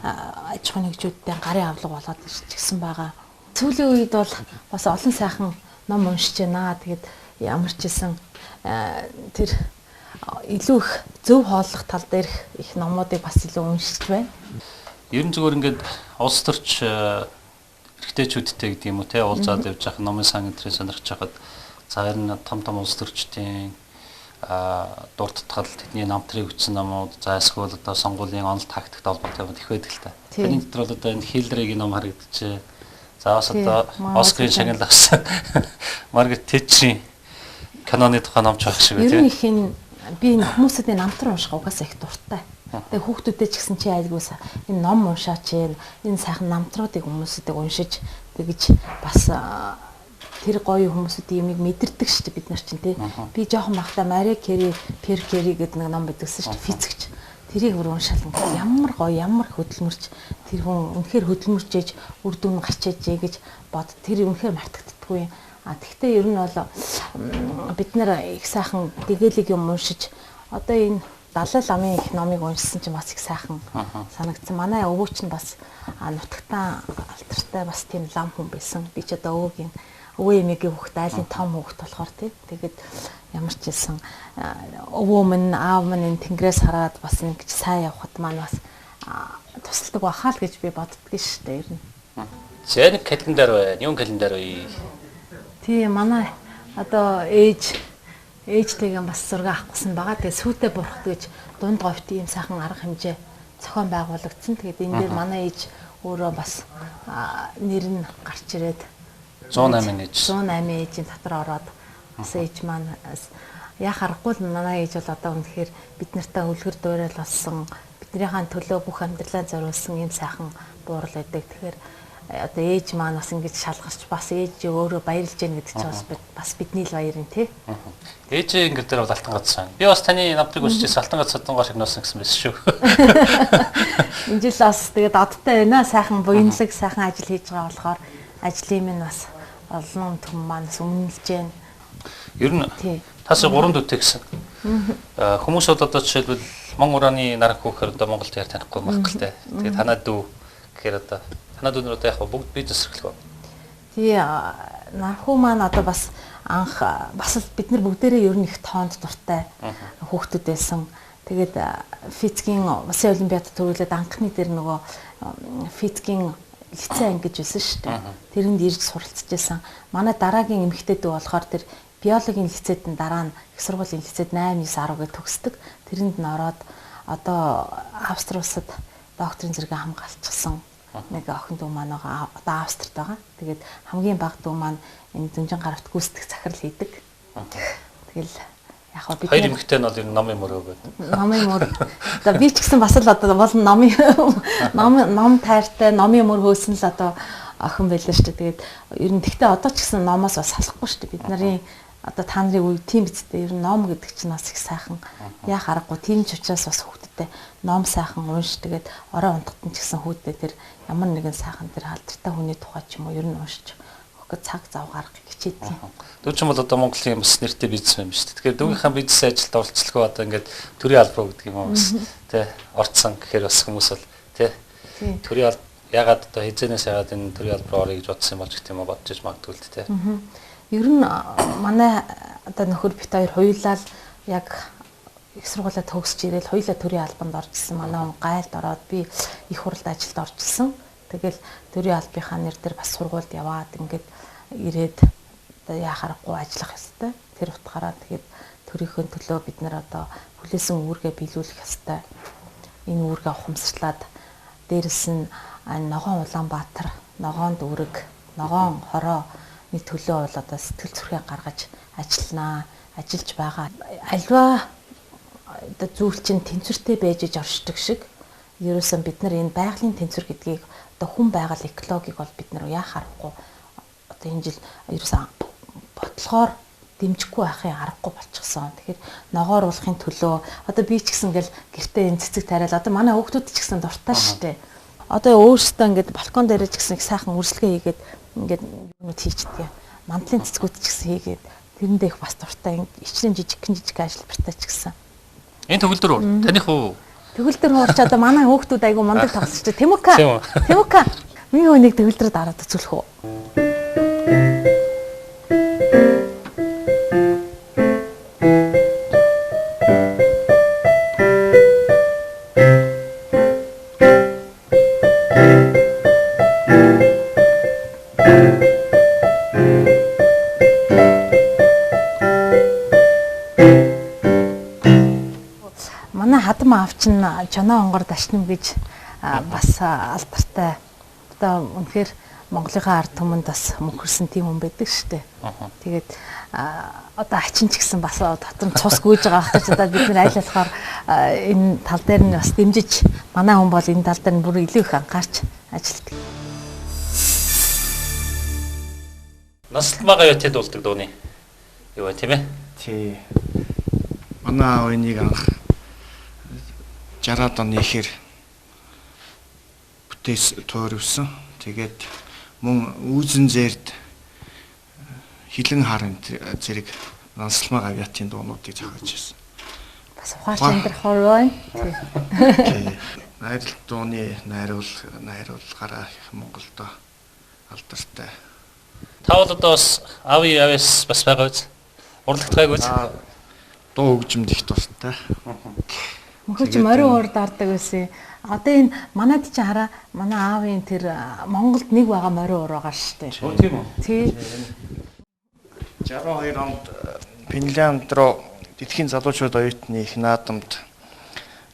аж ахуйн нэгжүүдтэй гарын авлага болоод ирчихсэн байгаа. Сүүлийн үед бол бас олон сайхан ном уншиж байна. Тэгээд ямар ч гэсэн тэр илүү их зөв хооллох тал дээрх их номуудыг бас илүү уншиж байна. Ер нь зүгээр ингээд улс төрч эрэгтэйчүүдтэй гэдэг юм уу те уулзаад явж байгаа номын сан энтрийг сонирхож байхад за ер нь том улс төрчдийн дурдтгал тэдний намтрыг үтсэн номууд за эсвэл одоо сонгуулийн онол тактикт холбоотой их байдаг л та. Тэрний дотор бол одоо энэ Хиллеригийн ном харагдчихэ. За бас одоо Оскарын шагнал авсан Маргарет Тэтчерийн каноны тухай номч байх шиг байна. Ер нь их энэ би энэ хүмүүсийн намтар унших угаасаа их дуртай. Тэгээ хүүхдүүдэд ч гэсэн чи айлгүйс энэ ном уншаач энэ сайхан намтруудыг хүмүүсэд уншиж тэгж бас тэр гоё хүмүүсийн юмыг мэдэрдэг шүү дээ бид нар чинь тий. Би жоохон бахта Мари Кэри, Пер Кэри гэдэг нэг ном байдагсан шүү дээ физикч. Тэрийг бүр уншаал ямар гоё ямар хөдөлмөрч тэр хүн үнэхээр хөдөлмөрч ээж үр дүн гарч ээжээ гэж бод тэр үнэхээр мартагддаггүй. Тэгвэл ер нь бол бид нар их сайхан дэгэлэг юм уншиж одоо энэ Далай ламын их номыг уншсан чинь бас их сайхан санагдсан. Манай өвөө чинь бас нутагтаа алтартай бас тийм лам хүн байсан. Би ч одоо өвөө эмээгийн хүүхэд айлын том хүүхэд болохоор тий. Тэгээд ямар ч хэлсэн өвөө минь аав минь энэ тэнгэрээс хараад бас ингэж сайн явхад маань бас тусалдаг бахаа л гэж би боддгийн шүү дээ ер нь. Зэник календар байна. Юун календар вэ? Тий манай одоо ээжтэйгээ бас зураг авахгүйсэн байгаа. Тэгээ сүйтэй бурхт гэж дунд говьт ийм сайхан арга хэмжээ зохион байгуулагдсан. Тэгээд энэ дээр манай ээж өөрөө бас нэр нь гарч ирээд 108 ээж. 108 ээжийн дотор ороод бас ээж маань яа харахгүй л манай ээж бол одоо үнэхээр бид нартай үлгэр дуурайл болсон биднийхэн төлөө бүх амьдралаа зориулсан ийм сайхан буурал байдаг. Тэгэхээр одоо ээж маань бас ингэж шалгарч бас ээж өөрөө баярлж гэнэ гэдэг чинь бас бидний л баяр нь тий. Ээж ингэ дээр бол алтан гацсан. Би бас таны намтрыг үзчихсэн алтан гац содонгоо шиг нуусан гэсэн байсан шүү. Энэ жил бас тэгээд одтой байна. Сайхан буянлаг сайхан ажил хийж байгаа болохоор ажлын минь бас олон түн маань өмнөлж гэн. Ер нь тас 3 дүтэй гэсэн. Хүмүүс бол одоо жишээлбэл Монгол ураны наран хүүхээр одоо Монголд яар танихгүй байх гэлтэй. Тэгээд танаа дүү гэхээр одоо танаа дүүнэр одоо яг бүгд бизнес эрхлэх үү? Тий нархуу маань одоо бас анх бас бид нар бүгдээрээ ер нь их тоонд дуртай хүүхдүүд байсан. Тэгээд физикийн Улсын олимпиадад төрүүлээд анхны дээр нөгөө физикийн лицей анги гэж байсан шүү дээ. Тэрэнд ирж суралцж байсан. Манай дараагийн эмэгтэй дүү болохоор тэр биологийн лицейд нь дараа нь их сургуулийн лицейд 8 9 10 гэж төгсдөг. Тэрэнд нь ороод одоо Австри улсад докторийн зэрэгээ хамгаалчихсан. Нэг охин дүү маань одоо Австрид байгаа. Тэгээд хамгийн бага дүү маань энэ Дүнжин гарагт гүйцэтгэх захирал хийдэг. Тэгэл яг бид хоёр эмэгтэй нь бол энэ номын мөрөө гэдэг. Номын мөр. Одоо би ч гэсэн бас л одоо бол ном тайртай номын мөр хөөсөн л одоо охин байлаа шүү дээ. Тэгээд ер нь тэгтээ одоо ч гэсэн номоос бас салахгүй шүү дээ. Бид нарын одоо та нарын үе тийм бицтэй ер нь ном гэдэг чинь бас их сайхан яа харахгүй тийм ч учраас бас хүүхдэдтэй ном сайхан унш тэгээд орой унтахтан ч гэсэн хүүхдэд тэр ямар нэгэн сайхан тэр алдартай хүний тухай ч юм уу ер нь уншиж өгөх цаг зав гаргахыг хичээдэг. Дүү чинь бол одоо Монголын бас нэртэй бизнесмен биш үү? Тэгэхээр дүүгийнхаа бизнес ажилд оролцлогоо одоо ингээд төрийн албаа гэдэг юм уу бас тий орцсон гэхээр бас хүмүүс бол тий төрийн албаа ягаад одоо хизэнээс ягаад энэ төрийн албаа орё гэж бодсон юм болж гэх юм уу бодож магадгүй л тий. Ер нь манай одоо нөхөр бит хоёр хоёулаа яг их сургуулаа төгсөж ирээл хоёулаа төрийн албанд орчихсон. Манай он гайлд ороод би их хурлд ажилд орчихсон. Тэгэл төрийн албынхаа нэр дээр бас сургуульд яваад ингээд ирээд одоо яа харахгүй ажиллах ёстой. Тэр утгаараа тэгээд төрийнхөө төлөө бид нар одоо хүлээсэн үүргээ биелүүлэх ёстой. Энэ үүргээ ухамсарлаад дээрэс нь ногоон Улаанбаатар, ногоон Дүүрэг, ногоон Хороо төлөө бол одоо сэтгэл зүрхээ гаргаж ажиллаж байгаа. Альва одоо зүйл чинь тэнцвэртэй байж оршдог шиг ерөөсөн бид нар энэ байгалийн тэнцвэр гэдгийг одоо хүн байгаль экологиг бол бид нар яа харахгүй одоо энэ жил ерөөсөн бодлогоор дэмжихгүй байхын аргагүй болчихсон. Тэгэхээр ногоор уулахын төлөө одоо би ч гэсэн ингээл гэртээ энэ цэцэг тариал одоо манай хүүхдүүд ч гэсэн дуртай шүү дээ. Одоо өөрөөсөө ингээд балкон дээр ч гэсэн их сайхан үргэлжлэгээ хийгээд ингээд юмуд хийчихдээ. Мандлын цэцгүүд ч гэсэн хийгээд тэрэндээ их бас дуртай ичнээн жижиг ажил бартаач гэсэн. Энэ төгөлдөр таних уу Тэгвэл дээр хуурч одоо манай хүүхдүүд айгу мундаг тоглож чинь Тэмүүка. Миний хүнийг тэгвэл дээр дараад үзүүлэх үү? Манай хадам аав чинь чоноо онгор дашнам гэж бас алдартай. Одоо үнэхээр Монголынхаа ард түмэнд бас мөнхөрсөн тийм хүн байдаг шүү дээ. Тэгээд одоо ачин ч гэсэн бас дотор нь цус гүйж байгаа байх гэж одоо бид нэр айл болохоор энэ тал дээр нь бас дэмжиж манай хүн бол энэ тал дээр нь бүр илүү их анхаарч ажилладаг. Наслмага ятед болдог дууны. Юу вэ тийм ээ? Тий. Манай аав энийг анх 60-аад оны ихэр бүтээс туурвсан. Тэгээд мөн үүзэн зээрд хилэн харын зэрэг Наслмага авиатын дуунуудыг зохиож ирсэн. Бас ухаарч амьдрах хор байна. Тий. Найрал дууны найруулгаараа Монголдо алдартай. Та бол одоо бас авиас бас байгаа үз. Урлагтгайг үз. Дуу хөгжимд их дуртай. Мөхөж морин уур даардаг байсан. Одоо энэ манайд чи хараа манай аавын тэр Монголд нэг байгаа морин уур байгаа шүү дээ. Тийм үү? Тий. 62 онд Финлянд руу Дэлхийн залуучууд оюутны их наадамд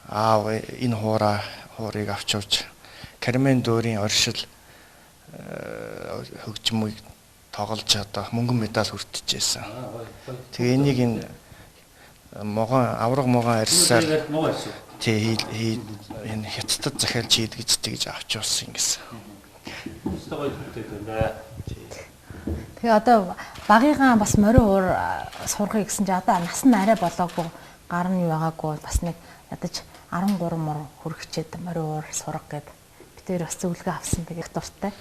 аав энэ хуурыг авч явж Кармен дүүрийн оршил хөгжмийг тоглож одоо мөнгөн медаль хүртчихсэн. Тэгээ энийг энэ авраг могон арьсаар тий энэ хятадд захиалж хийж тэгж авч явсан гэсэн. Тэгээ одоо багийнхаа бас морин уур сурахыг гэсэн чи одоо нас нь арай болоогүй гар нь байгаагүй бас нэг ядаж 13 мөр хүрчээд морин уур сурах гэд бид тэр бас зөвлөгөө авсан тэгээд дуртай.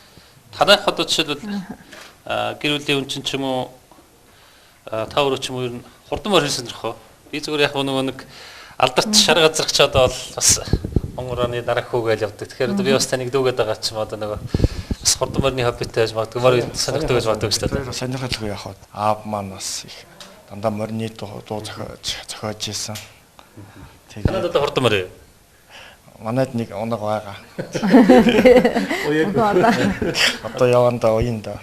Танайх одоо жишээлбэл гэр бүлийн хүн чинь ч юм уу та өөрөө ч юм уу ер нь хурдан морин сонирхох уу? Би зүгээр яг нэг алдарт шар газарч одоо бол бас онгорооны дараах хүүгээл явдаг. Тэгэхээр одоо би бас таныг дүүгээд байгаа ч юм одоо нөгөө бас хурдан морины хоббитэй байж магадгүй морин сонирхдаг гэж боддог шүү дээ. Тэр сонирхолгүй яхаа. Аав маань бас их дандаа морины дуу зохиож ирсэн. Танад одоо хурдан морин. Манайд нэг унаг байгаа. Одоо явандаа уянда.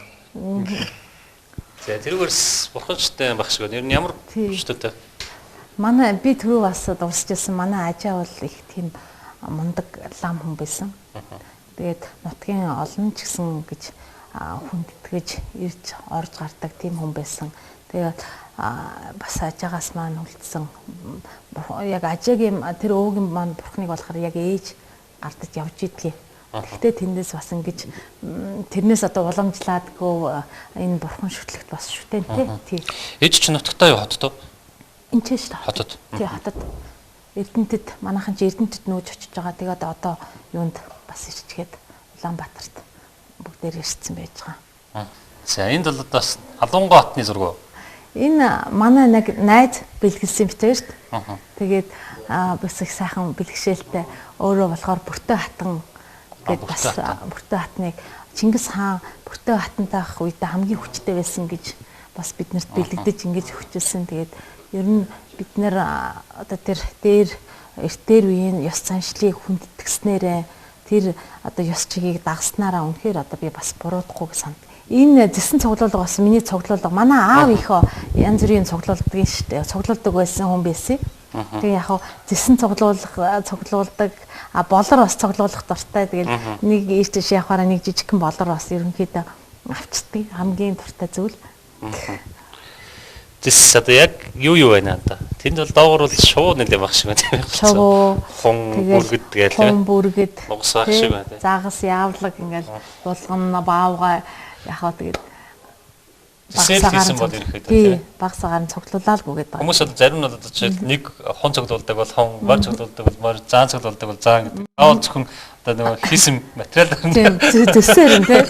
За тэрүүгээрс бурханчтай байх шиг байна. Ер нь ямар хөштэй. Манай би түрүү бас дуусчихсан. Манай ажаа бол их тийм мундаг лам хүн байсан. Тэгээд нутгийн олон ч гэсэн гэж хүнд итгэж ирж орж гардаг тийм хүн байсан. Тэгээд бас ажаагаас маань үлдсэн. Яг ажаагийн тэр өвгийн маань бурхныг болохоор яг ээж гардаж явж идэгий. Гэхдээ тэндээс бас ингэж тэрнээс одоо уламжлаадгүй энэ бурхан шүтлэгт бас шүтэн тий. Ээж чи нутагтаа юу хотод? Энд ч шүү дээ. Хотод. Тий хотод. Эрдэнэтэд манайхан чи Эрдэнэтэд нүүж очиж байгаа. Тэгээд одоо юунд бас ирчгээд Улаанбаатарт бүгдээр ирсэн байж байгаа. За энд бол бас Алунгай хотны зураг. Энэ манай нэг найз бэлгэлсэн битээр шүү дээ. Тэгээд бас их сайхан бэлгшээлтэй өөрөө болохоор Бүртөө хатан гэд бас Бүртөө хатныг Чингис хаан Бүртөө хатантай ах үедээ хамгийн хүчтэй байсан гэж бас биднэрт бэлэгдэж ингэж хүчилсэн. Тэгээд ер нь бид нэр одоо тэр дээр үеийн ёс заншлыг хүнд итгэснээрээ тэр одоо ёс чигийг дагснараа үнэхээр одоо би бас буруудахгүй гэж санд. Энэ зэсэн цуглуулга бас миний цуглуулга. Манай аав ихөө янз бүрийн цуглуулдаг юм шүү дээ. Цуглуулдаг байсан хүн байсан. Тэгээ яг хаа зэсэн цуглуулдаг болор бас цуглуулах дуртай. Тэгээд нэг ийш явахаараа нэг жижигхэн болор бас ерөнхийдөө авчдаг хамгийн дуртай зүйл. Тэс одоо яг юу байна одоо? Тэнд бол доогор бол шуу нэлээд баг шиг байна. Шуу, хон бүргэд гээл тийм. Хон бүргэд. Нугас баг шиг байна. Загас яавлаг ингээл булгана баавга яхаа тэгээд багсаагаар бол ирэхэд тийм багсаагаар цуглуулаалгүй гэдэг. Хүмүүс одоо зарим нь одоо жишээл нэг хон цуглуулдаг бол хон, морь цуглуулдаг бол морь, заан цуглуулдаг бол заан гэдэг. Аавал зөвхөн одоо нөгөө хийсэн материал тийм төсөөр юм тийм.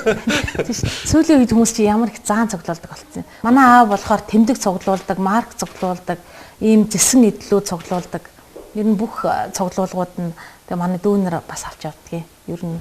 Сүүлийн үед хүмүүс чи ямар их заан цуглуулдаг болсон. Манай аав болохоор тэмдэг цуглуулдаг, марк цуглуулдаг, ийм зэсэн эдлүү цуглуулдаг. Ер нь бүх цуглуулгууд нь тэгээ манай дүүнер бас авч явдгийг. Ер нь